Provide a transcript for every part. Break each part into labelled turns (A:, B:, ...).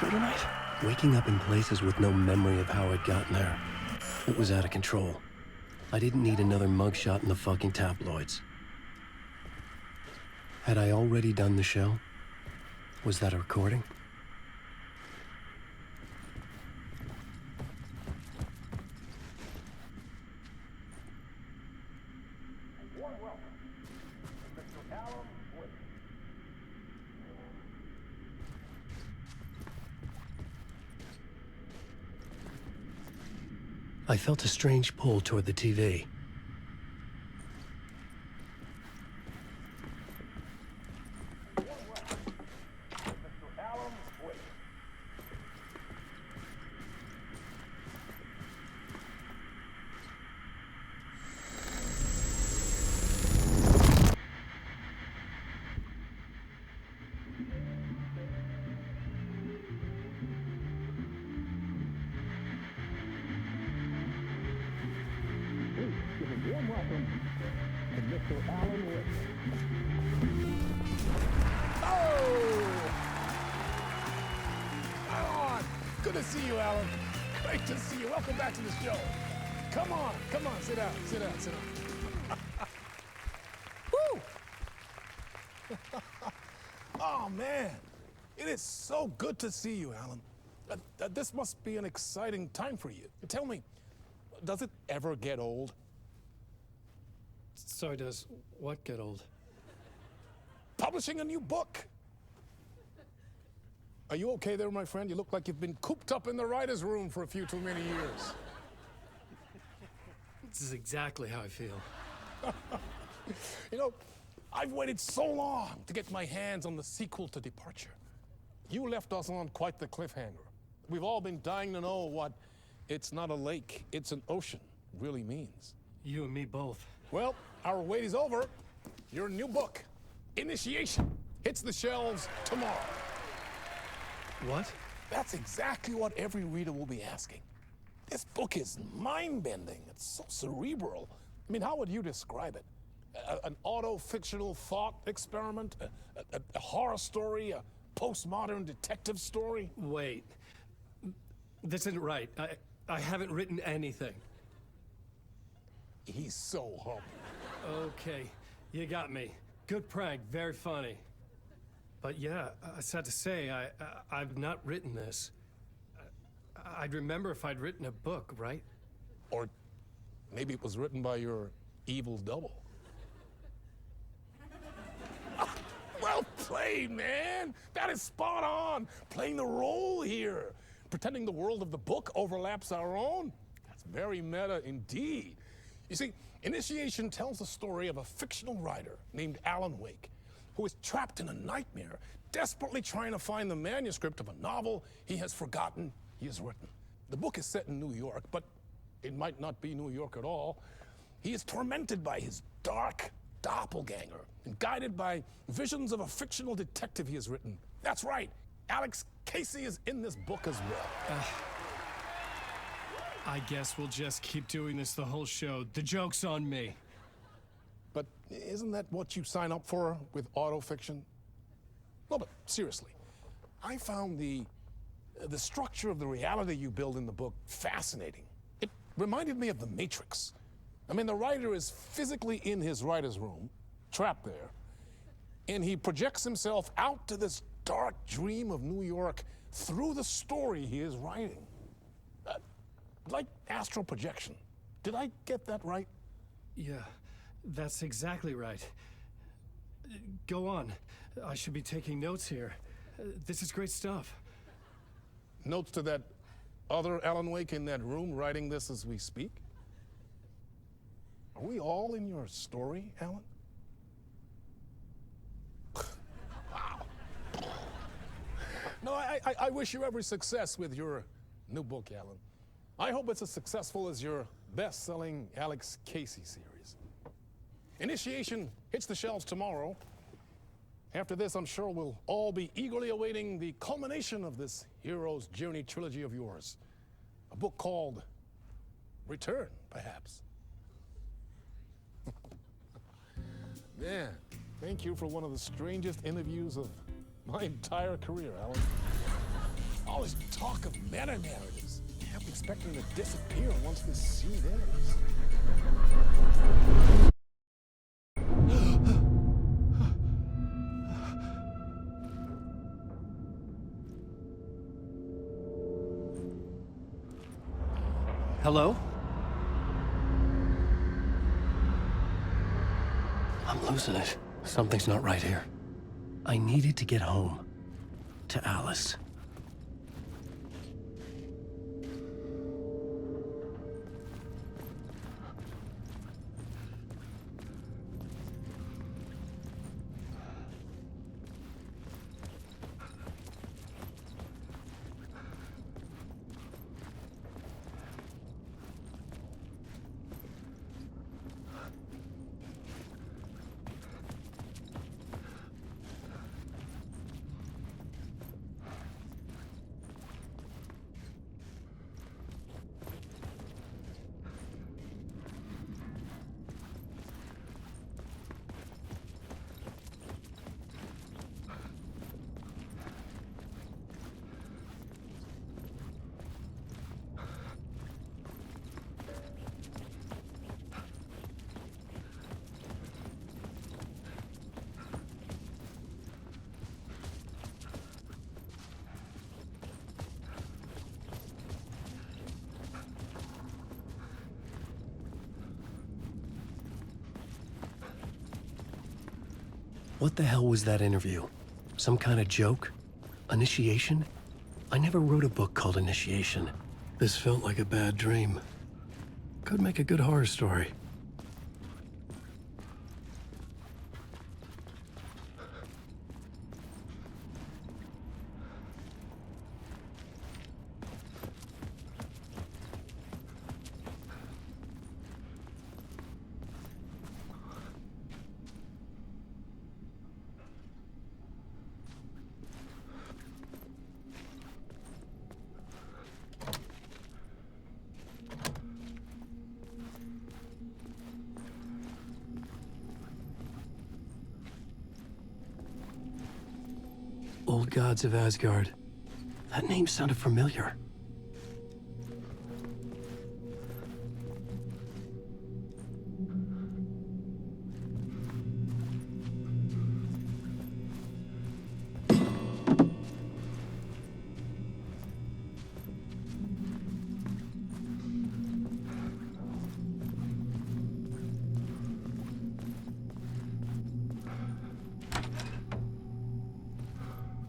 A: for tonight?
B: Waking up in places with no memory of how I'd gotten there. It was out of control. I didn't need another mugshot in the fucking tabloids. Had I already done the show? Was that a recording? I felt a strange pull toward the TV.
C: Warm welcome to Mr. Alan Wake.
D: Oh! Right on! Good to see you, Alan. Great to see you. Welcome back to the show. Come on, sit down, sit down, sit down. Woo! Oh, man. It is so good to see you, Alan. This must be an exciting time for you. Tell me, does it ever get old?
B: So does what get old?
D: Publishing a new book. Are you okay there, my friend? You look like you've been cooped up in the writer's room for a few too many years.
B: This is exactly how I feel.
D: You know, I've waited so long to get my hands on the sequel to Departure. You left us on quite the cliffhanger. We've all been dying to know what "it's not a lake, it's an ocean" really means.
B: You and me both.
D: Well, our wait is over. Your new book, Initiation, hits the shelves tomorrow.
B: What?
D: That's exactly what every reader will be asking. This book is mind-bending. It's so cerebral. I mean, how would you describe it? An auto-fictional thought experiment? A horror story? A postmodern detective story?
B: Wait. This isn't right. I haven't written anything.
D: He's so humble.
B: Okay, you got me. Good prank, very funny. But yeah, sad to say, I've not written this. I'd remember if I'd written a book, right?
D: Or maybe it was written by your evil double. Well played, man. That is spot on. Playing the role here. Pretending the world of the book overlaps our own. That's very meta indeed. You see, Initiation tells the story of a fictional writer named Alan Wake, who is trapped in a nightmare, desperately trying to find the manuscript of a novel he has forgotten he has written. The book is set in New York, but it might not be New York at all. He is tormented by his dark doppelganger and guided by visions of a fictional detective he has written. That's right, Alex Casey is in this book as well.
B: I guess we'll just keep doing this the whole show. The joke's on me.
D: But isn't that what you sign up for with autofiction? No, but seriously, I found the structure of the reality you build in the book fascinating. It reminded me of The Matrix. I mean, the writer is physically in his writer's room, trapped there, and he projects himself out to this dark dream of New York through the story he is writing. Like astral projection. Did I get that right?
B: Yeah, that's exactly right. Go on. I should be taking notes here. This is great stuff.
D: Notes to that other Alan Wake in that room writing this as we speak? Are we all in your story, Alan? Wow. No, I wish you every success with your new book, Alan. I hope it's as successful as your best-selling Alex Casey series. Initiation hits the shelves tomorrow. After this, I'm sure we'll all be eagerly awaiting the culmination of this hero's journey trilogy of yours. A book called Return, perhaps. Man, thank you for one of the strangest interviews of my entire career, Alan. All this talk of meta-narratives. I'm expecting to disappear once this scene ends.
B: Hello? I'm losing it. Something's not right here. I needed to get home. To Alice. What the hell was that interview? Some kind of joke? Initiation? I never wrote a book called Initiation. This felt like a bad dream. Could make a good horror story. Old Gods of Asgard. That name sounded familiar.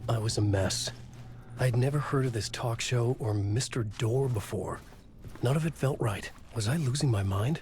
B: I was a mess. I'd never heard of this talk show or Mr. Door before. None of it felt right. Was I losing my mind?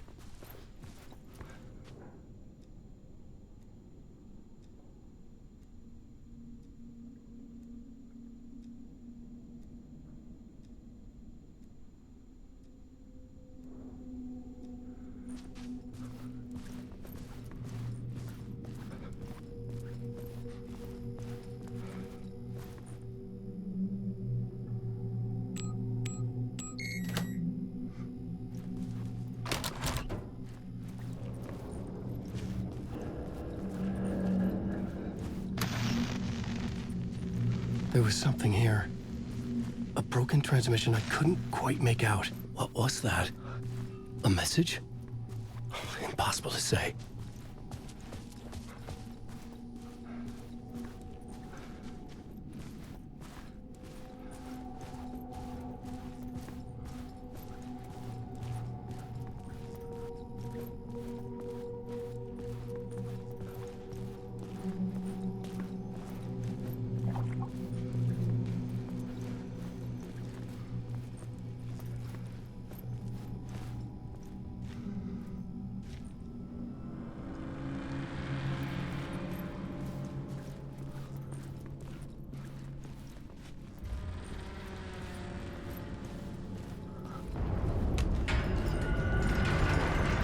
B: There was something here. A broken transmission I couldn't quite make out. What was that? A message? Impossible to say.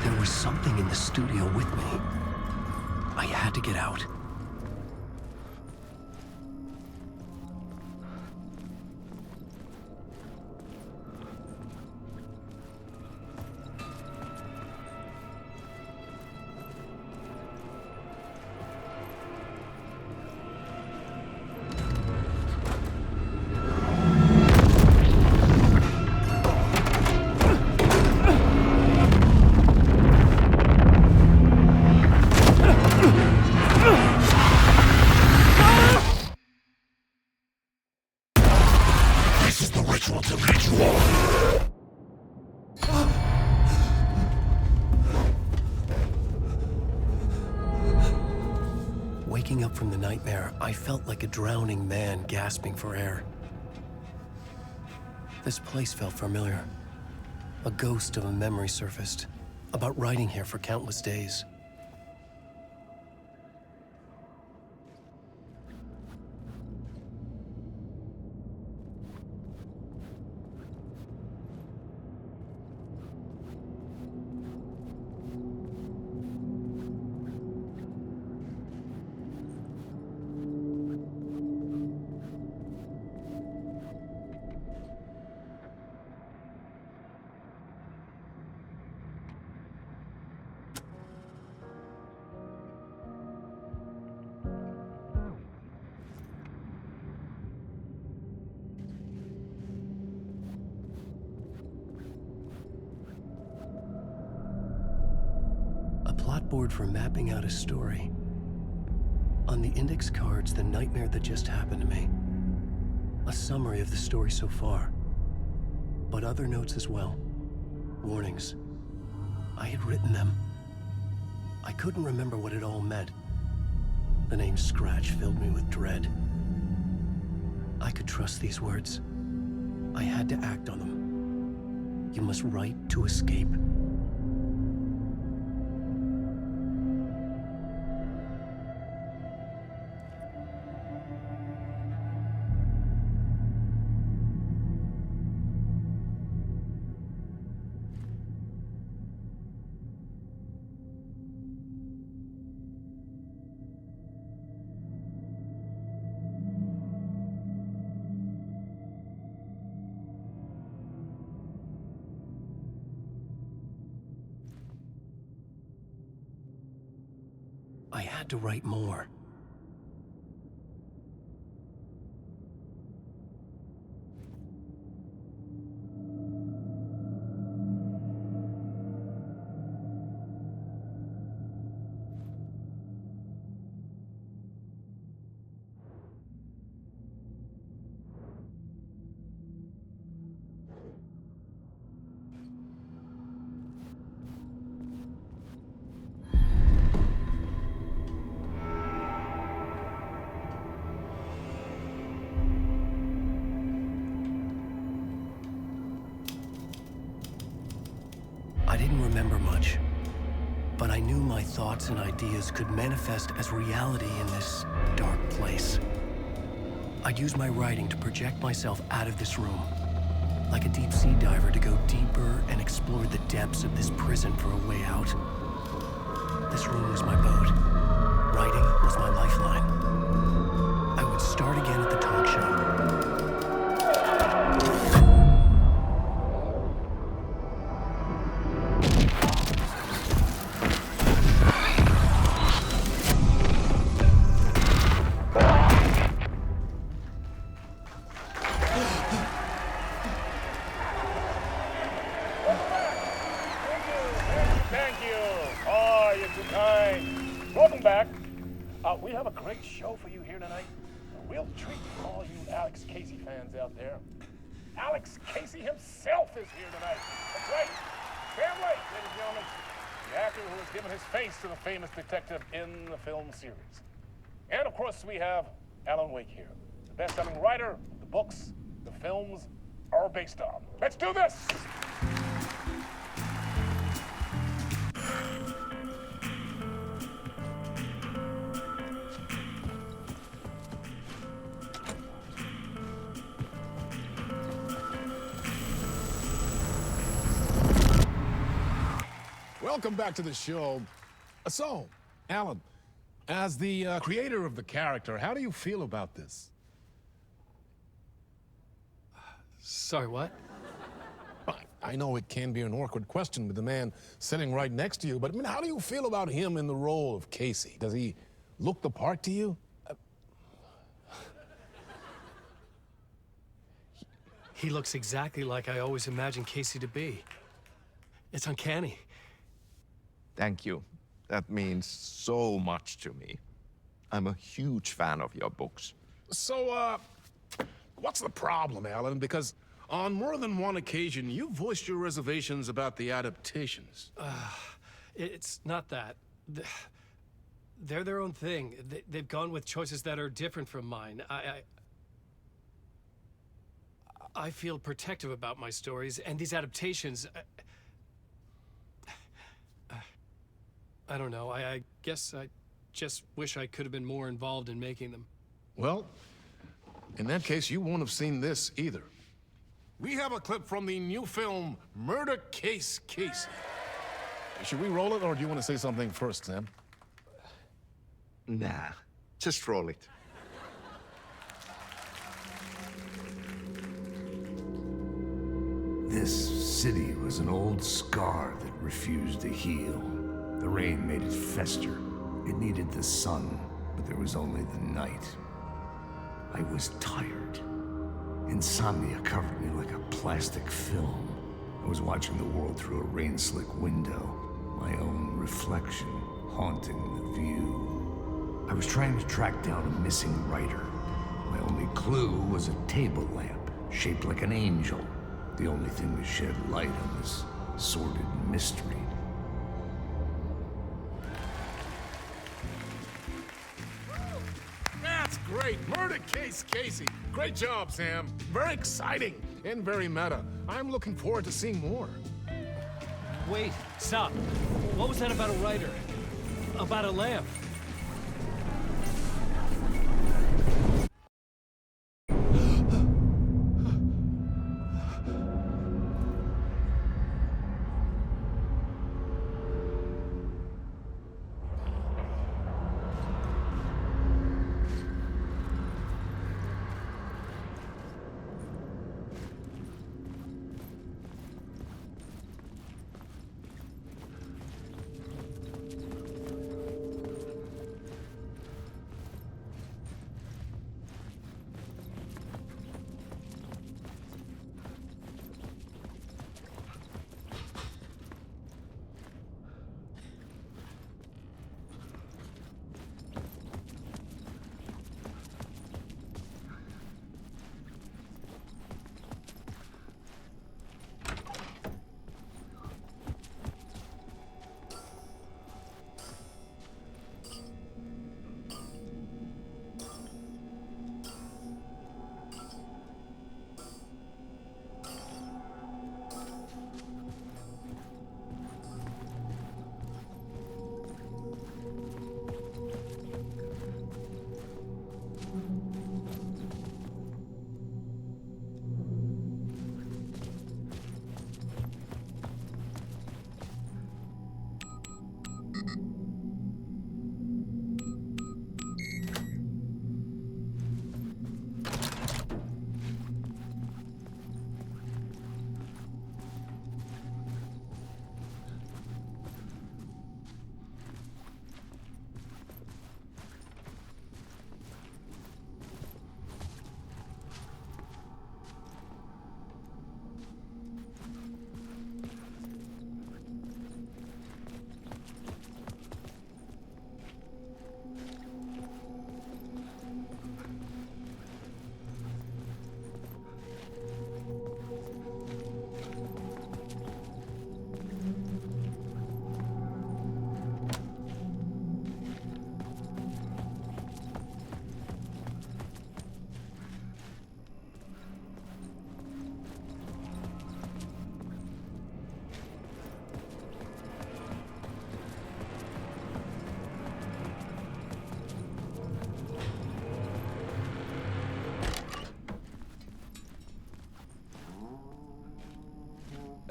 B: There was something in the studio with me. I had to get out.
A: ritual to lead you on.
E: Waking up from the nightmare, I felt like a drowning man gasping for air. This place felt familiar. A ghost of a memory surfaced, about riding here for countless days. Board for mapping out a story. On the index cards, the nightmare that just happened to me. A summary of the story so far. But other notes as well. Warnings. I had written them. I couldn't remember what it all meant. The name Scratch filled me with dread. I could trust these words. I had to act on them. You must write to escape. I had to write more. I didn't remember much, but I knew my thoughts and ideas could manifest as reality in this dark place. I'd use my writing to project myself out of this room, like a deep-sea diver to go deeper and explore the depths of this prison for a way out. This room was my boat. Writing was my lifeline. I would start again at the talk show.
D: Welcome back. We have a great show for you here tonight. A real treat for all you Alex Casey fans out there. Alex Casey himself is here tonight. That's right. Sam Lake, ladies and gentlemen. The actor who has given his face to the famous detective in the film series. And of course, we have Alan Wake here, the best-selling writer the books the films are based on. Let's do this! Welcome back to the show. So, Alan, as the creator of the character, how do you feel about this?
B: Sorry, what?
D: I know it can be an awkward question with the man sitting right next to you, but I mean, how do you feel about him in the role of Casey? Does he look the part to you?
B: He looks exactly like I always imagined Casey to be. It's uncanny.
F: Thank you. That means so much to me. I'm a huge fan of your books.
D: So, what's the problem, Alan? Because On more than one occasion, you voiced your reservations about the adaptations.
B: It's not that. They're their own thing. They've gone with choices that are different from mine. I feel protective about my stories, and these adaptations... I don't know. I guess I just wish I could have been more involved in making them.
D: Well, in that case, you won't have seen this either. We have a clip from the new film, Murder Case Casey. Should we roll it, or do you want to say something first, Sam?
F: Nah, just roll it.
A: This city was an old scar that refused to heal. The rain made it fester. It needed the sun, but there was only the night. I was tired. Insomnia covered me like a plastic film. I was watching the world through a rain-slick window, my own reflection haunting the view. I was trying to track down a missing writer. My only clue was a table lamp, shaped like an angel. The only thing to shed light on this sordid mystery.
D: That's great! Murder Case Casey! Great job, Sam. Very exciting and very meta. I'm looking forward to seeing more.
B: Wait, stop. What was that about a writer? About a lamp?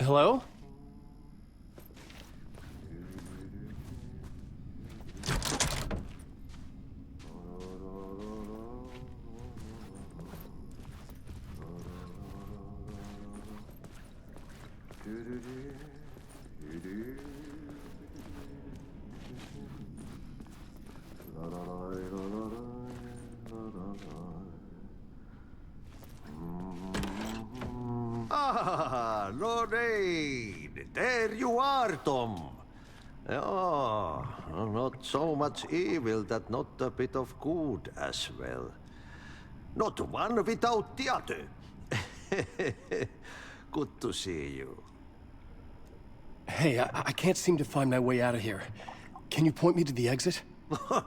B: Hello?
G: Ah, Lorraine! There you are, Tom. Oh, not so much evil that not a bit of good as well. Not one without the other. Good to see you.
E: Hey, I can't seem to find my way out of here. Can you point me to the exit?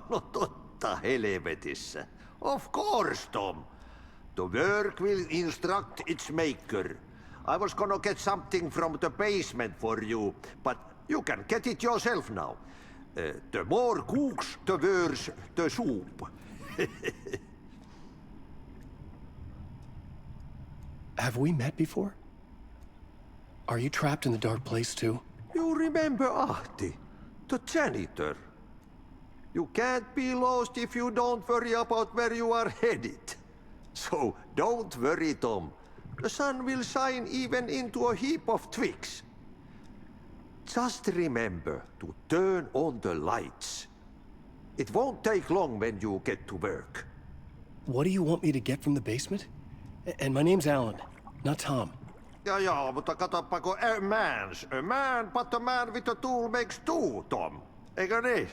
G: No totta helvetissä. Of course, Tom. The work will instruct its maker. I was gonna get something from the basement for you, but you can get it yourself now. The more cooks, the worse the soup.
E: Have we met before? Are you trapped in the dark place too?
G: You remember Ahti, the janitor. You can't be lost if you don't worry about where you are headed. So don't worry, Tom. The sun will shine even into a heap of twigs. Just remember to turn on the lights. It won't take long when you get to work.
E: What do you want me to get from the basement? And my name's Alan, not Tom.
G: Ja, mutta katoppa kun a man, but a man with a tool makes two, Tom. Eikö niin?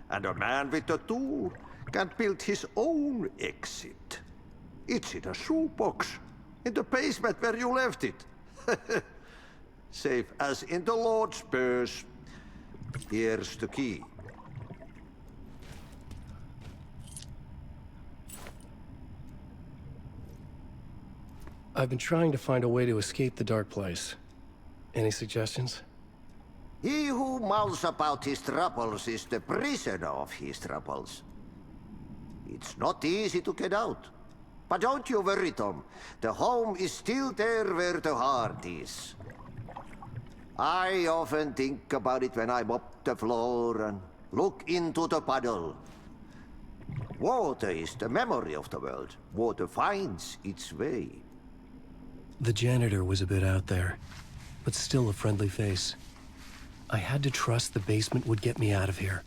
G: And a man with a tool can build his own exit. It's in a shoebox, in the basement where you left it. Safe as in the Lord's purse. Here's the key.
E: I've been trying to find a way to escape the dark place. Any suggestions?
G: He who mouths about his troubles is the prisoner of his troubles. It's not easy to get out. But don't you worry, Tom. The home is still there where the heart is. I often think about it when I mop the floor and look into the puddle. Water is the memory of the world. Water finds its way.
E: The janitor was a bit out there, but still a friendly face. I had to trust the basement would get me out of here.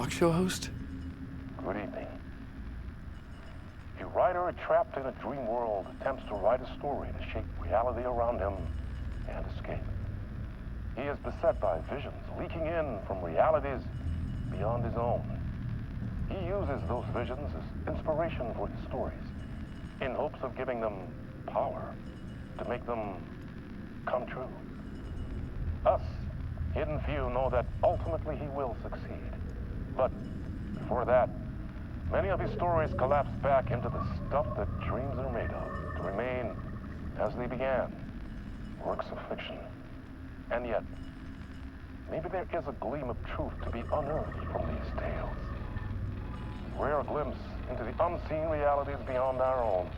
E: talk show host?
H: Good evening. A writer trapped in a dream world attempts to write a story to shape reality around him and escape. He is beset by visions leaking in from realities beyond his own. He uses those visions as inspiration for his stories, in hopes of giving them power, to make them come true. Us, hidden few, know that ultimately he will succeed. But before that, many of his stories collapse back into the stuff that dreams are made of, to remain as they began, works of fiction. And yet, maybe there is a gleam of truth to be unearthed from these tales. A rare glimpse into the unseen realities beyond our own,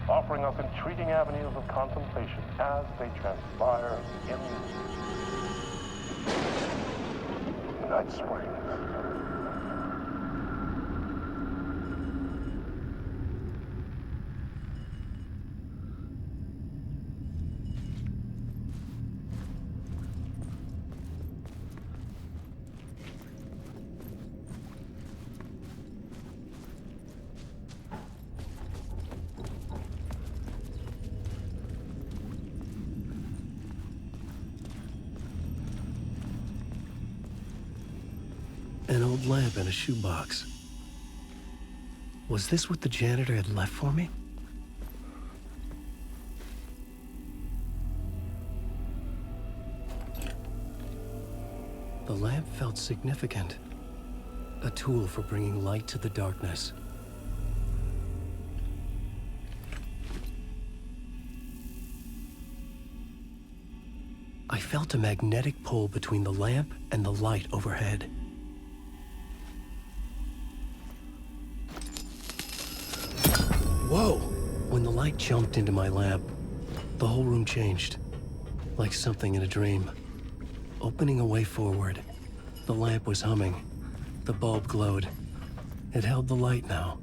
H: offering us intriguing avenues of contemplation as they transpire in Night Springs.
E: An old lamp in a shoebox. Was this what the janitor had left for me? The lamp felt significant. A tool for bringing light to the darkness. I felt a magnetic pull between the lamp and the light overhead. Whoa! When the light jumped into my lamp, the whole room changed, like something in a dream. Opening a way forward, the lamp was humming. The bulb glowed. It held the light now.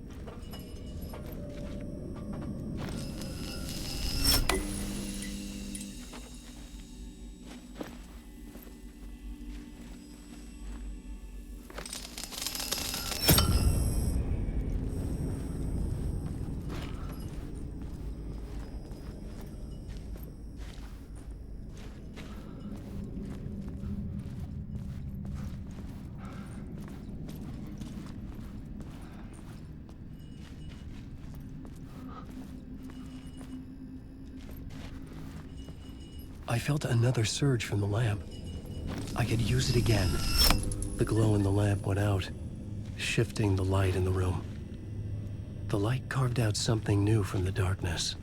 E: I felt another surge from the lamp. I could use it again. The glow in the lamp went out, shifting the light in the room. The light carved out something new from the darkness.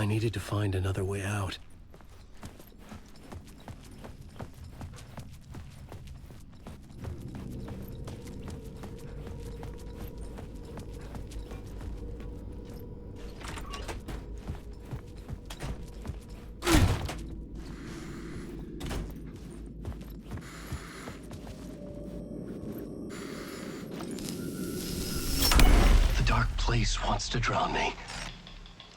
E: I needed to find another way out. Place wants to drown me.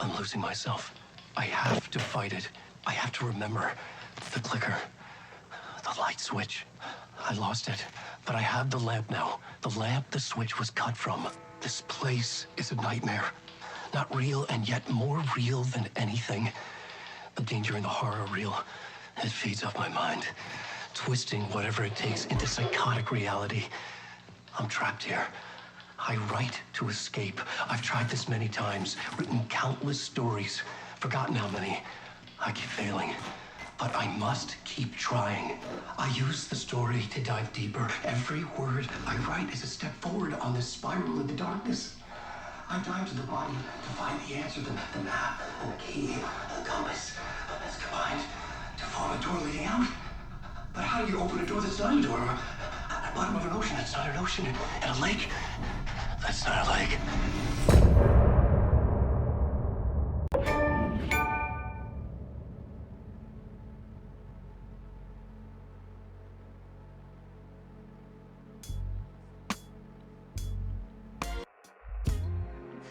E: I'm losing myself. I have to fight it. I have to remember. The clicker. The light switch. I lost it. But I have the lamp now. The lamp the switch was cut from. This place is a nightmare. Not real, and yet more real than anything. The danger and the horror are real. It feeds off my mind. Twisting whatever it takes into psychotic reality. I'm trapped here. I write to escape. I've tried this many times, written countless stories, forgotten how many. I keep failing, but I must keep trying. I use the story to dive deeper. Every word I write is a step forward on this spiral into darkness. I dive to the body to find the answer, the map, and the key, and the compass. It's combined to form a door leading out. But how do you open a door that's not a door? At the bottom of an ocean that's not an ocean, and a lake that's not a lake.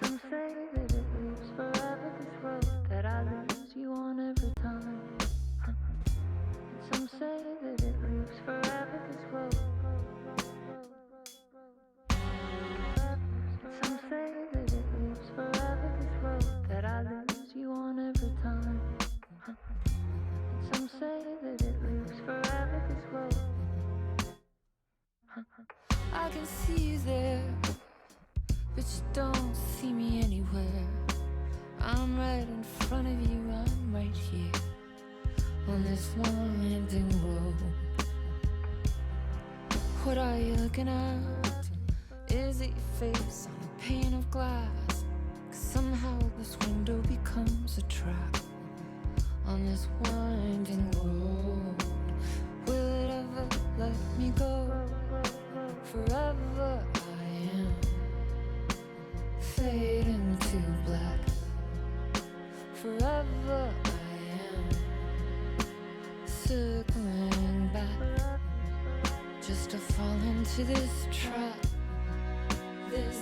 I: Some say that it lives forever, this road that I lose you on every time. Some say that it lives forever, this road. Some say that it lives forever, this road that I lose you on every time. Some say that it lives forever, this road. I can see you there, but you don't see me anywhere. I'm right in front of you, I'm right here on this winding road. What are you looking at? Is it your face on a pane of glass? 'Cause somehow this window becomes a trap on this winding road. Will it ever let me go? Forever I am fading to black. Forever I am circling back, just to fall into this trap. This